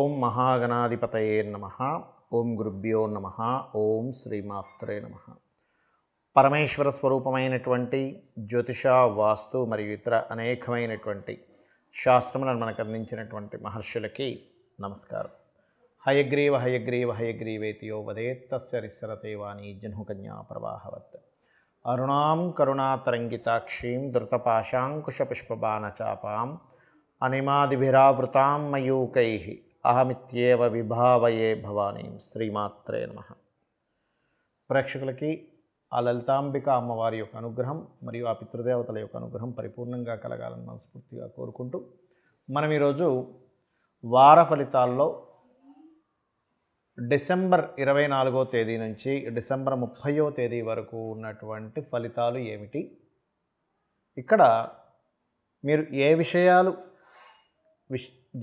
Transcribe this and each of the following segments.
ఓం మహాగణాధిపతయే నమః. ఓం గురుభ్యో నమః. ఓం శ్రీమాత్రే నమః. పరమేశ్వర స్వరూపమైనటువంటి జ్యోతిష, వాస్తు మరియు ఇతర అనేకమైనటువంటి శాస్త్రములను మనకు అందించినటువంటి మహర్షులకి నమస్కారం. హయగ్రీవ హయగ్రీవ హయగ్రీవేతియో వదేత్తస్య రిస్సరతే వాణి జహ్నుకన్యా ప్రవాహవత్. అరుణాం కరుణాతరంగితాక్షీం ధృతపాశాంకుశపుష్పబాణచాపాం అనిమాదిభిరావృతాం మయూకైః అహమిత్యేవ విభావయే భవానీం. శ్రీమాత్రే నమః. ప్రేక్షకులకి ఆ లలితాంబిక అమ్మవారి యొక్క అనుగ్రహం మరియు ఆ పితృదేవతల యొక్క అనుగ్రహం పరిపూర్ణంగా కలగాలని మనస్ఫూర్తిగా కోరుకుంటూ మనం ఈరోజు వార ఫలితాల్లో డిసెంబర్ 24వ తేదీ నుంచి డిసెంబర్ 30వ తేదీ వరకు ఉన్నటువంటి ఫలితాలు ఏమిటి, ఇక్కడ మీరు ఏ విషయాలు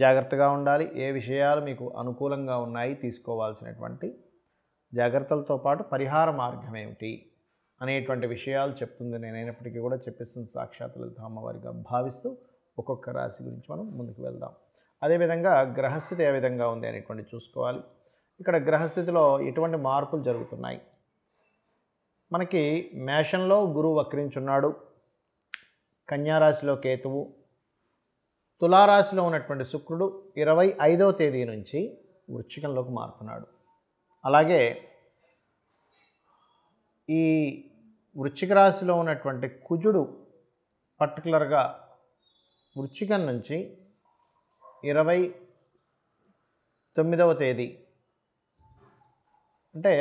జాగ్రత్తగా ఉండాలి, ఏ విషయాలు మీకు అనుకూలంగా ఉన్నాయి, తీసుకోవాల్సినటువంటి జాగ్రత్తలతో పాటు పరిహార మార్గం ఏమిటి అనేటువంటి విషయాలు చెప్తుంది. నేనైనప్పటికీ కూడా చెప్పిస్తుంది సాక్షాత్ లలిత అమ్మవారిగా భావిస్తూ ఒక్కొక్క రాశి గురించి మనం ముందుకు వెళ్దాం. అదేవిధంగా గ్రహస్థితి ఏ విధంగా ఉంది అనేటువంటి చూసుకోవాలి. ఇక్కడ గ్రహస్థితిలో ఎటువంటి మార్పులు జరుగుతున్నాయి. మనకి మేషంలో గురువు వక్రించున్నాడు, కన్యారాశిలో కేతువు, తులారాశిలో ఉన్నటువంటి శుక్రుడు 25వ తేదీ నుంచి వృశ్చికంలోకి మారుతున్నాడు. అలాగే ఈ వృశ్చిక రాశిలో ఉన్నటువంటి కుజుడు పర్టికులర్గా వృశ్చికం నుంచి 29వ తేదీ, అంటే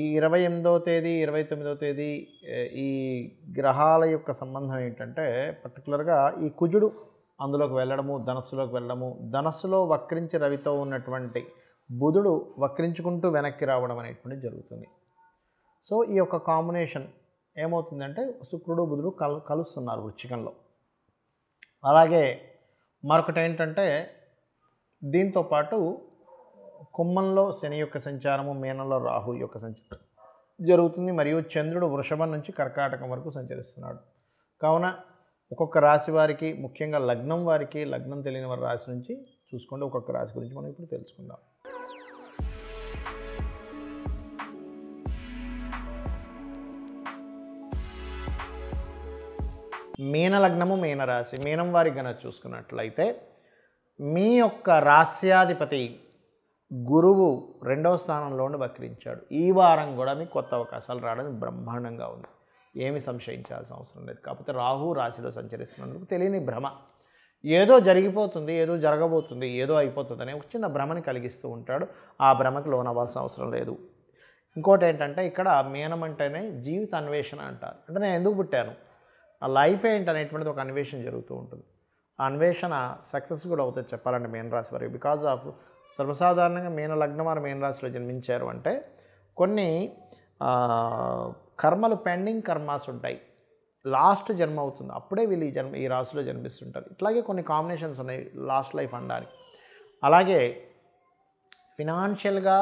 ఈ 28వ తేదీ 29వ తేదీ ఈ గ్రహాల యొక్క సంబంధం ఏంటంటే పర్టికులర్గా ఈ కుజుడు అందులోకి వెళ్ళడము, ధనస్సులోకి వెళ్ళడము, ధనస్సులో వక్రించి రవితో ఉన్నటువంటి బుధుడు వక్రించుకుంటూ వెనక్కి రావడం అనేటువంటి జరుగుతుంది. సో ఈ యొక్క కాంబినేషన్ ఏమవుతుందంటే శుక్రుడు బుధుడు కలుస్తున్నారు వృశ్చికంలో. అలాగే మరొకటి ఏంటంటే దీంతోపాటు కుంభంలో శని యొక్క సంచారము, మీనంలో రాహు యొక్క సంచారం జరుగుతుంది. మరియు చంద్రుడు వృషభం నుంచి కర్కాటకం వరకు సంచరిస్తున్నాడు. కావున ఒక్కొక్క రాశి వారికి, ముఖ్యంగా లగ్నం వారికి, లగ్నం తెలియని వారి రాశి నుంచి చూసుకోండి. ఒక్కొక్క రాశి గురించి మనం ఇప్పుడు తెలుసుకుందాం. మీన లగ్నము, మీన రాశి. మీనం వారికి కనుక చూసుకున్నట్లయితే మీ యొక్క రాశ్యాధిపతి గురువు 2వ స్థానంలో ఉండి వక్రించాడు. ఈ వారం కూడా మీకు కొత్త అవకాశాలు రావడానికి బ్రహ్మాండంగా ఉంది, ఏమి సంశయించాల్సిన అవసరం లేదు. కాకపోతే రాహు రాశిలో సంచరిస్తున్నందుకు తెలియని భ్రమ, ఏదో జరిగిపోతుంది, ఏదో జరగబోతుంది, ఏదో అయిపోతుంది అనే ఒక చిన్న భ్రమని కలిగిస్తూ ఉంటాడు. ఆ భ్రమకి లోనవ్వాల్సిన అవసరం లేదు. ఇంకోటి ఏంటంటే ఇక్కడ మీనం అంటేనే జీవిత అన్వేషణ అంటారు. అంటే నేను ఎందుకు పుట్టాను, ఆ లైఫ్ ఏంటనేటువంటిది ఒక అన్వేషణ జరుగుతూ ఉంటుంది. ఆ అన్వేషణ సక్సెస్ కూడా అవుతుంది చెప్పాలంటే మీన రాశి వారికి. బికాజ్ ఆఫ్ సర్వసాధారణంగా మీన లగ్నం వారు మీన రాశిలో జన్మించారు అంటే కొన్ని కర్మలు, పెండింగ్ కర్మాస్ ఉంటాయి, లాస్ట్ జన్మ అవుతుంది, అప్పుడే వీళ్ళు ఈ రాశిలో జన్మిస్తుంటారు. ఇట్లాగే కొన్ని కాంబినేషన్స్ ఉన్నాయి లాస్ట్ లైఫ్ అనడానికి. అలాగే ఫినాన్షియల్గా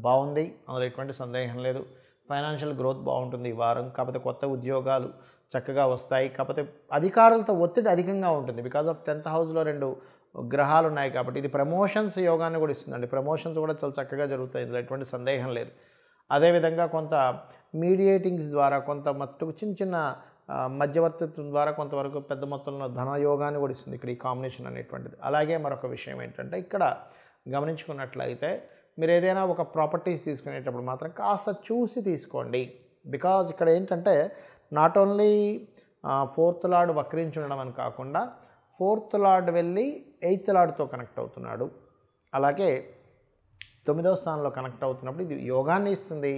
బాగుంది, అందులో ఎటువంటి సందేహం లేదు. ఫైనాన్షియల్ గ్రోత్ బాగుంటుంది ఈ వారం. కాకపోతే కొత్త ఉద్యోగాలు చక్కగా వస్తాయి. కాకపోతే అధికారులతో ఒత్తిడి అధికంగా ఉంటుంది. బికాజ్ ఆఫ్ 10th హౌస్లో 2 గ్రహాలు ఉన్నాయి కాబట్టి ఇది ప్రమోషన్స్ యోగాన్ని కూడా ఇస్తుందండి. ప్రమోషన్స్ కూడా చాలా చక్కగా జరుగుతాయి, ఇందులో ఎటువంటి సందేహం లేదు. అదేవిధంగా కొంత మీడియేటింగ్స్ ద్వారా, కొంత మట్టుకు చిన్న చిన్న మధ్యవర్తిత్వం ద్వారా కొంతవరకు పెద్ద మొత్తంలో ధనయోగాన్ని కూడా ఇస్తుంది ఇక్కడ ఈ కాంబినేషన్ అనేటువంటిది. అలాగే మరొక విషయం ఏంటంటే ఇక్కడ గమనించుకున్నట్లయితే మీరు ఏదైనా ఒక ప్రాపర్టీస్ తీసుకునేటప్పుడు మాత్రం కాస్త చూసి తీసుకోండి. బికాజ్ ఇక్కడ ఏంటంటే నాట్ ఓన్లీ 4th లార్డ్ వక్రించి ఉండడం అని కాకుండా 4th లార్డ్ వెళ్ళి 8th లార్డ్తో కనెక్ట్ అవుతున్నాడు. అలాగే 9వ స్థానంలో కనెక్ట్ అవుతున్నప్పుడు ఇది యోగాన్ని ఇస్తుంది.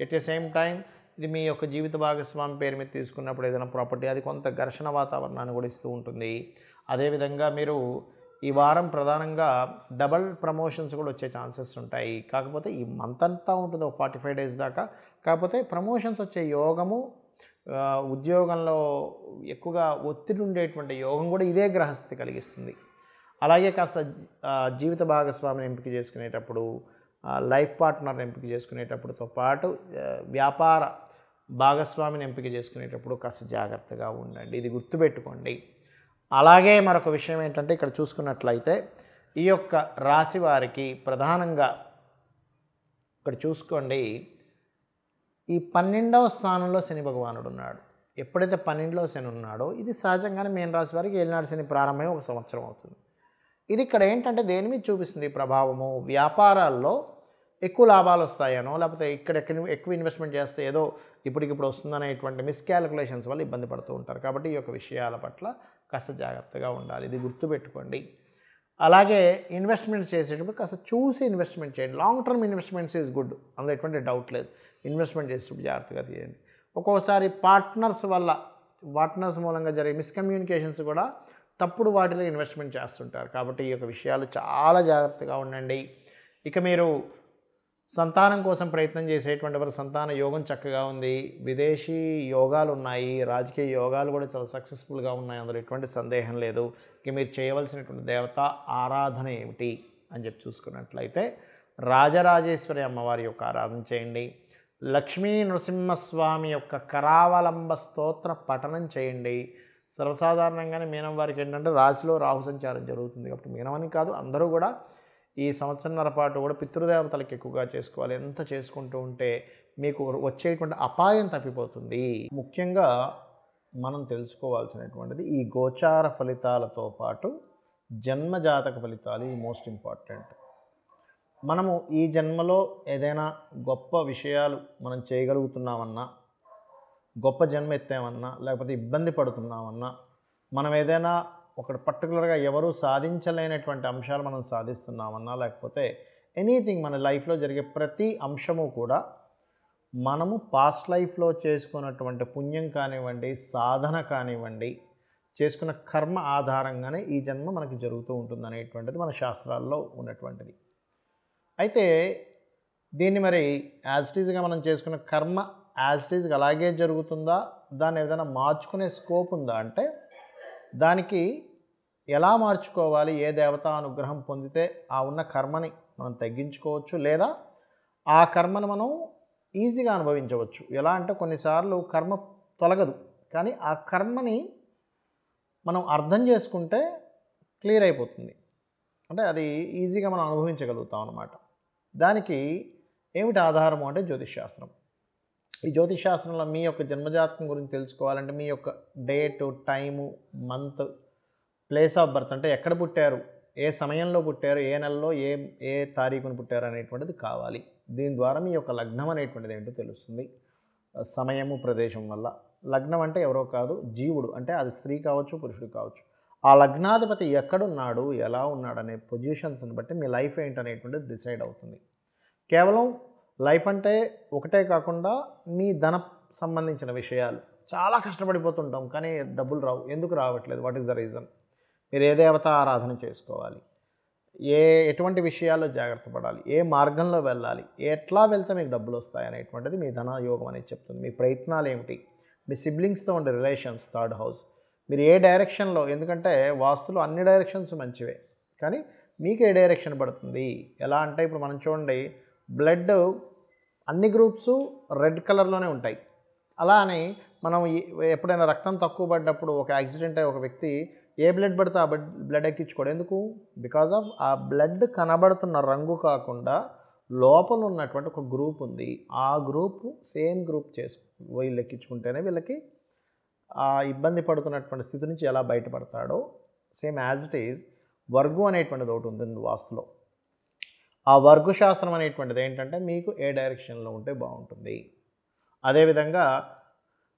ఎట్ ద సేమ్ టైం ఇది మీ యొక్క జీవిత భాగస్వామి పేరు మీద తీసుకున్నప్పుడు ఏదైనా ప్రాపర్టీ అది కొంత ఘర్షణ వాతావరణాన్ని కూడా ఇస్తూ ఉంటుంది. అదేవిధంగా మీరు ఈ వారం ప్రధానంగా డబల్ ప్రమోషన్స్ కూడా వచ్చే ఛాన్సెస్ ఉంటాయి. కాకపోతే ఈ మంత్ అంతా ఉంటుంది, ఒక 45 డేస్ దాకా. కాకపోతే ప్రమోషన్స్ వచ్చే యోగము, ఉద్యోగంలో ఎక్కువగా ఒత్తిడి ఉండేటువంటి యోగం కూడా ఇదే గ్రహస్థితి కలిగిస్తుంది. అలాగే కాస్త జీవిత భాగస్వామిని ఎంపిక చేసుకునేటప్పుడు, లైఫ్ పార్ట్నర్ని ఎంపిక చేసుకునేటప్పుడుతో పాటు వ్యాపార భాగస్వామిని ఎంపిక చేసుకునేటప్పుడు కాస్త జాగ్రత్తగా ఉండండి, ఇది గుర్తుపెట్టుకోండి. అలాగే మరొక విషయం ఏంటంటే ఇక్కడ చూసుకున్నట్లయితే ఈ యొక్క రాశి వారికి ప్రధానంగా ఇక్కడ చూసుకోండి, ఈ 12వ స్థానంలో శని భగవానుడు ఉన్నాడు. ఎప్పుడైతే 12లో శని ఉన్నాడో ఇది సహజంగానే మీన రాశి వారికి ఏలినాడు శని ప్రారంభమై 1 సంవత్సరం అవుతుంది. ఇది ఇక్కడ ఏంటంటే దేని మీద చూపిస్తుంది ప్రభావము, వ్యాపారాల్లో ఎక్కువ లాభాలు వస్తాయనో లేకపోతే ఇక్కడ ఎక్కువ ఇన్వెస్ట్మెంట్ చేస్తే ఏదో ఇప్పటికిప్పుడు వస్తుందనేటువంటి మిస్కాలిక్యులేషన్స్ వల్ల ఇబ్బంది పడుతూ ఉంటారు. కాబట్టి ఈ యొక్క విషయాల పట్ల కాస్త జాగ్రత్తగా ఉండాలి, ఇది గుర్తుపెట్టుకోండి. అలాగే ఇన్వెస్ట్మెంట్ చేసేటప్పుడు కాస్త చూసి ఇన్వెస్ట్మెంట్ చేయండి. Long term investments is good, అందులో ఎటువంటి డౌట్ లేదు. ఇన్వెస్ట్మెంట్ చేసేటప్పుడు జాగ్రత్తగా తీయండి. ఒక్కోసారి పార్ట్నర్స్ మూలంగా జరిగే మిస్కమ్యూనికేషన్స్ కూడా తప్పుడు వాటిలో ఇన్వెస్ట్మెంట్ చేస్తుంటారు. కాబట్టి ఈ యొక్క విషయాలు చాలా జాగ్రత్తగా ఉండండి. ఇక మీరు సంతానం కోసం ప్రయత్నం చేసేటువంటి వారు సంతాన యోగం చక్కగా ఉంది, విదేశీ యోగాలు ఉన్నాయి, రాజకీయ యోగాలు కూడా చాలా సక్సెస్ఫుల్గా ఉన్నాయి, అందులో ఎటువంటి సందేహం లేదు. ఇక మీరు చేయవలసినటువంటి దేవతా ఆరాధన ఏమిటి అని చెప్పి చూసుకున్నట్లయితే రాజరాజేశ్వరి అమ్మవారి యొక్క ఆరాధన చేయండి. లక్ష్మీ నృసింహస్వామి యొక్క కరావలంబ స్తోత్ర పఠనం చేయండి. సర్వసాధారణంగానే మీనం వారికి ఏంటంటే రాశిలో రాహు సంచారం జరుగుతుంది కాబట్టి మీనమని కాదు అందరూ కూడా ఈ సంవత్సరంన్నర పాటు కూడా పితృదేవతలకు ఎక్కువగా చేసుకోవాలి. ఎంత చేసుకుంటూ ఉంటే మీకు వచ్చేటువంటి అపాయం తప్పిపోతుంది. ముఖ్యంగా మనం తెలుసుకోవాల్సినటువంటిది ఈ గోచార ఫలితాలతో పాటు జన్మజాతక ఫలితాలు ఈ మోస్ట్ ఇంపార్టెంట్. మనము ఈ జన్మలో ఏదైనా గొప్ప విషయాలు మనం చేయగలుగుతున్నామన్నా, గొప్ప జన్మ ఎత్తామన్నా, లేకపోతే ఇబ్బంది పడుతున్నామన్నా, మనం ఏదైనా ఒక పర్టికులర్గా ఎవరు సాధించలేనటువంటి అంశాలు మనం సాధిస్తున్నామన్నా, లేకపోతే ఎనీథింగ్ మన లైఫ్లో జరిగే ప్రతి అంశము కూడా మనము పాస్ట్ లైఫ్లో చేసుకున్నటువంటి పుణ్యం కానివ్వండి, సాధన కానివ్వండి, చేసుకున్న కర్మ ఆధారంగానే ఈ జన్మ మనకి జరుగుతూ ఉంటుంది అనేటువంటిది మన శాస్త్రాల్లో ఉన్నటువంటిది. అయితే దీన్ని మరి యాజ్ ఇట్ ఈజ్గా మనం చేసుకున్న కర్మ యాజ్ ఇట్ ఈజ్గా అలాగే జరుగుతుందా, దాన్ని ఏదైనా మార్చుకునే స్కోప్ ఉందా అంటే దానికి ఎలా మార్చుకోవాలి, ఏ దేవతా అనుగ్రహం పొందితే ఆ ఉన్న కర్మని మనం తగ్గించుకోవచ్చు, లేదా ఆ కర్మను మనం ఈజీగా అనుభవించవచ్చు. ఎలా అంటే కొన్నిసార్లు కర్మ తొలగదు, కానీ ఆ కర్మని మనం అర్థం చేసుకుంటే క్లియర్ అయిపోతుంది, అంటే అది ఈజీగా మనం అనుభవించగలుగుతాం అన్నమాట. దానికి ఏమిటి ఆధారము అంటే జ్యోతిష్శాస్త్రం. ఈ జ్యోతిష్శాస్త్రంలో మీ యొక్క జన్మజాతకం గురించి తెలుసుకోవాలంటే మీ యొక్క date, time, month, place of birth అంటే ఎక్కడ పుట్టారు, ఏ సమయంలో పుట్టారు, ఏ నెలలో ఏ తారీఖున పుట్టారు అనేటువంటిది కావాలి. దీని ద్వారా మీ యొక్క లగ్నం అనేటువంటిది ఏంటో తెలుస్తుంది. సమయము, ప్రదేశం వల్ల. లగ్నం అంటే ఎవరో కాదు, జీవుడు, అంటే అది స్త్రీ కావచ్చు, పురుషుడు కావచ్చు. ఆ లగ్నాధిపతి ఎక్కడున్నాడు, ఎలా ఉన్నాడు అనే పొజిషన్స్ని బట్టి మీ లైఫ్ ఏంటనేటువంటిది డిసైడ్ అవుతుంది. కేవలం లైఫ్ అంటే ఒకటే కాకుండా మీ ధన సంబంధించిన విషయాలు చాలా కష్టపడిపోతుంటాం, కానీ డబ్బులు రావు. ఎందుకు రావట్లేదు? What is the reason? మీరు ఏ దేవత ఆరాధన చేసుకోవాలి, ఎటువంటి విషయాల్లో జాగ్రత్త పడాలి, ఏ మార్గంలో వెళ్ళాలి, ఎట్లా వెళ్తే మీకు డబ్బులు వస్తాయి అనేటువంటిది మీ ధన యోగం అనేది చెప్తుంది. మీ ప్రయత్నాలు ఏమిటి, మీ సిబ్లింగ్స్తో ఉండే రిలేషన్స్, థర్డ్ హౌస్, మీరు ఏ డైరెక్షన్లో, ఎందుకంటే వాస్తులు అన్ని డైరెక్షన్స్ మంచివే, కానీ మీకు ఏ డైరెక్షన్ పడుతుంది. ఎలా అంటే ఇప్పుడు మనం చూడండి, బ్లడ్ అన్ని గ్రూప్స్ రెడ్ కలర్లోనే ఉంటాయి. అలా అని మనం ఎప్పుడైనా రక్తం తక్కువ పడ్డప్పుడు ఒక యాక్సిడెంట్ అయ్యి ఒక వ్యక్తి ఏ బ్లడ్ పడితే ఆ బ్లడ్ ఎక్కించుకోడు. ఎందుకు? బికాజ్ ఆఫ్ ఆ బ్లడ్ కనబడుతున్న రంగు కాకుండా లోపల ఉన్నటువంటి ఒక గ్రూప్ ఉంది, ఆ గ్రూప్ సేమ్ గ్రూప్ వీళ్ళు ఎక్కించుకుంటేనే వీళ్ళకి ఆ ఇబ్బంది పడుతున్నటువంటి స్థితి నుంచి ఎలా బయటపడతాడో సేమ్ యాజ్ ఇట్ ఈజ్ వర్గు అనేటువంటిది ఒకటి ఉంటుంది వాస్తులో. ఆ వర్గు శాస్త్రం అనేటువంటిది ఏంటంటే మీకు ఏ డైరెక్షన్లో ఉంటే బాగుంటుంది. అదేవిధంగా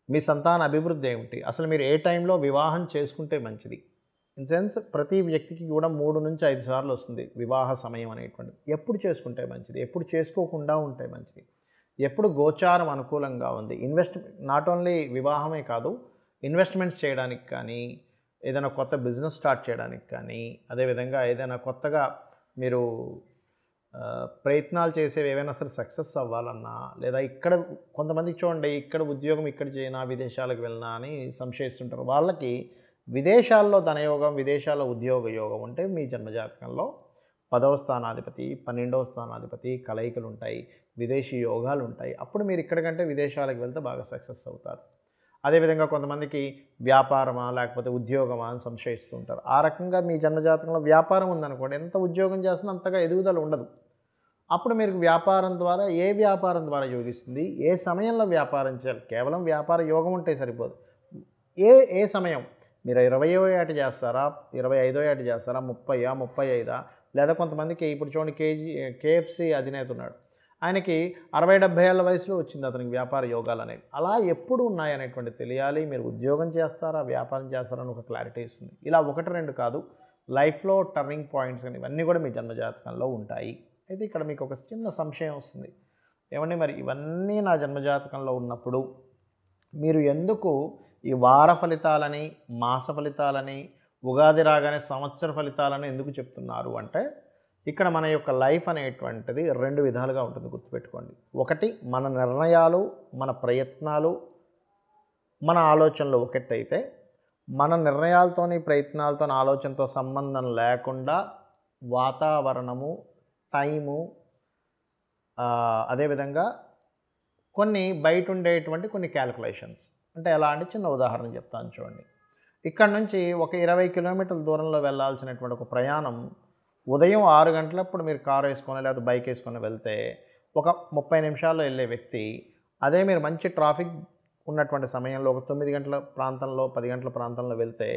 మీ సంతాన అభివృద్ధి ఏమిటి, అసలు మీరు ఏ టైంలో వివాహం చేసుకుంటే మంచిది. ఇన్ సెన్స్ ప్రతి వ్యక్తికి కూడా 3 నుంచి 5 సార్లు వస్తుంది వివాహ సమయం అనేటువంటిది. ఎప్పుడు చేసుకుంటే మంచిది, ఎప్పుడు చేసుకోకుండా ఉంటే మంచిది, ఎప్పుడు గోచారం అనుకూలంగా ఉంది. నాట్ ఓన్లీ వివాహమే కాదు, ఇన్వెస్ట్మెంట్స్ చేయడానికి కానీ, ఏదైనా కొత్త బిజినెస్ స్టార్ట్ చేయడానికి కానీ, అదేవిధంగా ఏదైనా కొత్తగా మీరు ప్రయత్నాలు చేసేవి ఏవైనా సరే సక్సెస్ అవ్వాలన్నా, లేదా ఇక్కడ కొంతమందికి చూడండి, ఇక్కడ ఉద్యోగం ఇక్కడ చేయనా, విదేశాలకు వెళ్ళినా అని సంశయిస్తుంటారు. వాళ్ళకి విదేశాల్లో ధనయోగం, విదేశాల్లో ఉద్యోగ యోగం ఉంటే మీ జన్మజాతకంలో 10వ స్థానాధిపతి, 12వ స్థానాధిపతి కలయికలు ఉంటాయి, విదేశీ యోగాలు ఉంటాయి. అప్పుడు మీరు ఇక్కడికంటే విదేశాలకు వెళ్తే బాగా సక్సెస్ అవుతారు. అదేవిధంగా కొంతమందికి వ్యాపారమా లేకపోతే ఉద్యోగమా అని సంశయిస్తూ ఉంటారు. ఆ రకంగా మీ జన్మజాతకంలో వ్యాపారం ఉందనుకోండి, ఎంత ఉద్యోగం చేస్తున్నా అంతగా ఎదుగుదల ఉండదు. అప్పుడు మీరు వ్యాపారం ద్వారా యోగిస్తుంది, ఏ సమయంలో వ్యాపారం చేయాలి, కేవలం వ్యాపార యోగం ఉంటే సరిపోదు. ఏ ఏ సమయం మీరు 20వ ఏట చేస్తారా, 25వ ఏట చేస్తారా, 30, 35 లేదా కొంతమందికి ఇప్పుడు చూడండి కేఎఫ్సి అధినేత ఉన్నాడు. ఆయనకి 60-70 ఏళ్ల వయసులో వచ్చింది అతనికి వ్యాపార యోగాలు అనేవి. అలా ఎప్పుడు ఉన్నాయనేటువంటిది తెలియాలి. మీరు ఉద్యోగం చేస్తారా, వ్యాపారం చేస్తారా అని ఒక క్లారిటీ ఇస్తుంది. ఇలా 1, 2 కాదు, లైఫ్లో టర్నింగ్ పాయింట్స్ అని ఇవన్నీ కూడా మీ జన్మజాతకంలో ఉంటాయి. అయితే ఇక్కడ మీకు ఒక చిన్న సంశయం వస్తుంది, ఏమండి మరి ఇవన్నీ నా జన్మజాతకంలో ఉన్నప్పుడు మీరు ఎందుకు ఈ వార ఫలితాలని, మాస ఫలితాలని, ఉగాది రాగానే సంవత్సర ఫలితాలని ఎందుకు చెప్తున్నారు అంటే, ఇక్కడ మన యొక్క లైఫ్ అనేటువంటిది 2 విధాలుగా ఉంటుంది, గుర్తుపెట్టుకోండి. ఒకటి, మన నిర్ణయాలు, మన ప్రయత్నాలు, మన ఆలోచనలు ఒకటైతే, మన నిర్ణయాలతోని, ప్రయత్నాలతోని, ఆలోచనతో సంబంధం లేకుండా వాతావరణము, టైము, అదేవిధంగా కొన్ని బయట ఉండేటువంటి కొన్ని క్యాలిక్యులేషన్స్. అంటే ఎలా అంటే చిన్న ఉదాహరణ చెప్తాను చూడండి. ఇక్కడ నుంచి ఒక 20 కిలోమీటర్ల దూరంలో వెళ్ళాల్సినటువంటి ఒక ప్రయాణం ఉదయం 6 గంటలప్పుడు మీరు కారు వేసుకొని లేదా బైక్ వేసుకొని వెళ్తే ఒక 30 నిమిషాల్లో వెళ్ళే వ్యక్తి, అదే మీరు మంచి ట్రాఫిక్ ఉన్నటువంటి సమయంలో ఒక 9 గంటల ప్రాంతంలో, 10 గంటల ప్రాంతంలో వెళ్తే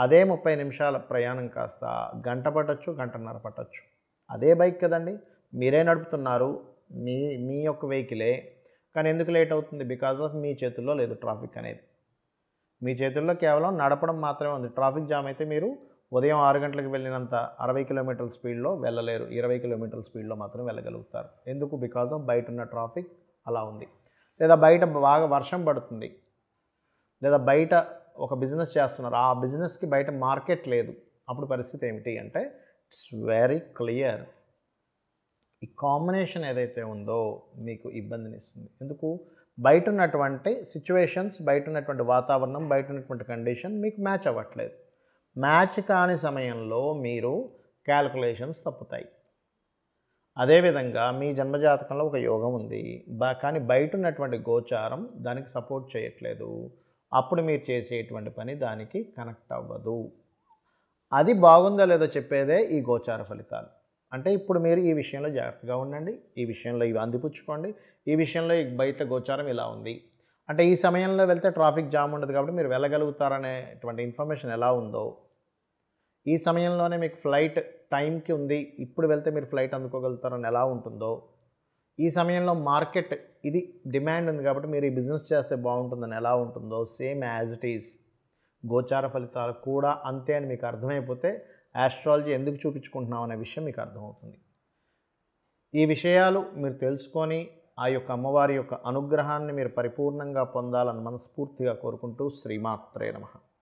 అదే 30 నిమిషాల ప్రయాణం కాస్త గంట పట్టొచ్చు, గంటన్నర పట్టొచ్చు. అదే బైక్ కదండి, మీరే నడుపుతున్నారు, మీ మీ యొక్క వెహికలే. కానీ ఎందుకు లేట్ అవుతుంది? బికాజ్ ఆఫ్ మీ చేతుల్లో లేదు ట్రాఫిక్ అనేది. మీ చేతుల్లో కేవలం నడపడం మాత్రమే ఉంది. ట్రాఫిక్ జామ్ అయితే మీరు ఉదయం 6 గంటలకు వెళ్ళినంత 60 కిలోమీటర్ల స్పీడ్లో వెళ్ళలేరు, 20 కిలోమీటర్ల స్పీడ్లో మాత్రం వెళ్ళగలుగుతారు. ఎందుకు? బికాజ్ ఆఫ్ బయట ఉన్న ట్రాఫిక్ అలా ఉంది. లేదా బయట బాగా వర్షం పడుతుంది, లేదా బయట ఒక బిజినెస్ చేస్తున్నారు, ఆ బిజినెస్కి బయట మార్కెట్ లేదు. అప్పుడు పరిస్థితి ఏమిటి అంటే ఇట్స్ వెరీ క్లియర్. ఈ కాంబినేషన్ ఏదైతే ఉందో మీకు ఇబ్బందినిస్తుంది. ఎందుకు? బయట ఉన్నటువంటి సిచ్యువేషన్స్, బయట ఉన్నటువంటి వాతావరణం, బయట ఉన్నటువంటి కండిషన్ మీకు మ్యాచ్ అవ్వట్లేదు. మ్యాచ్ కాని సమయంలో మీరు క్యాలిక్యులేషన్స్ తప్పుతాయి. అదేవిధంగా మీ జన్మజాతకంలో ఒక యోగం ఉంది, కానీ బయట ఉన్నటువంటి గోచారం దానికి సపోర్ట్ చేయట్లేదు. అప్పుడు మీరు చేసేటువంటి పని దానికి కనెక్ట్ అవ్వదు. అది బాగుందో లేదో చెప్పేదే ఈ గోచార ఫలితాలు. అంటే ఇప్పుడు మీరు ఈ విషయంలో జాగ్రత్తగా ఉండండి, ఈ విషయంలో ఇవి అందిపుచ్చుకోండి, ఈ విషయంలో బయట గోచారం ఇలా ఉంది అంటే ఈ సమయంలో వెళ్తే ట్రాఫిక్ జామ్ ఉండదు కాబట్టి మీరు వెళ్ళగలుగుతారనేటువంటి ఇన్ఫర్మేషన్ ఎలా ఉందో, ఈ సమయంలోనే మీకు ఫ్లైట్ టైంకి ఉంది, ఇప్పుడు వెళ్తే మీరు ఫ్లైట్ అందుకోగలుగుతారని ఎలా ఉంటుందో, ఈ సమయంలో మార్కెట్ ఇది డిమాండ్ ఉంది కాబట్టి మీరు ఈ బిజినెస్ చేస్తే బాగుంటుందని ఎలా ఉంటుందో, సేమ్ యాజ్ ఇట్ ఈజ్ గోచార ఫలితాలు కూడా అంతే అని మీకు అర్థమైపోతే ఆస్ట్రాలజీ ఎందుకు చూపించుకుంటున్నాం అనే విషయం మీకు అర్థమవుతుంది. ఈ విషయాలు మీరు తెలుసుకొని ఆ యొక్క అమ్మవారి యొక్క అనుగ్రహాన్ని మీరు పరిపూర్ణంగా పొందాలని మనస్ఫూర్తిగా కోరుకుంటూ శ్రీమాత్రే నమః.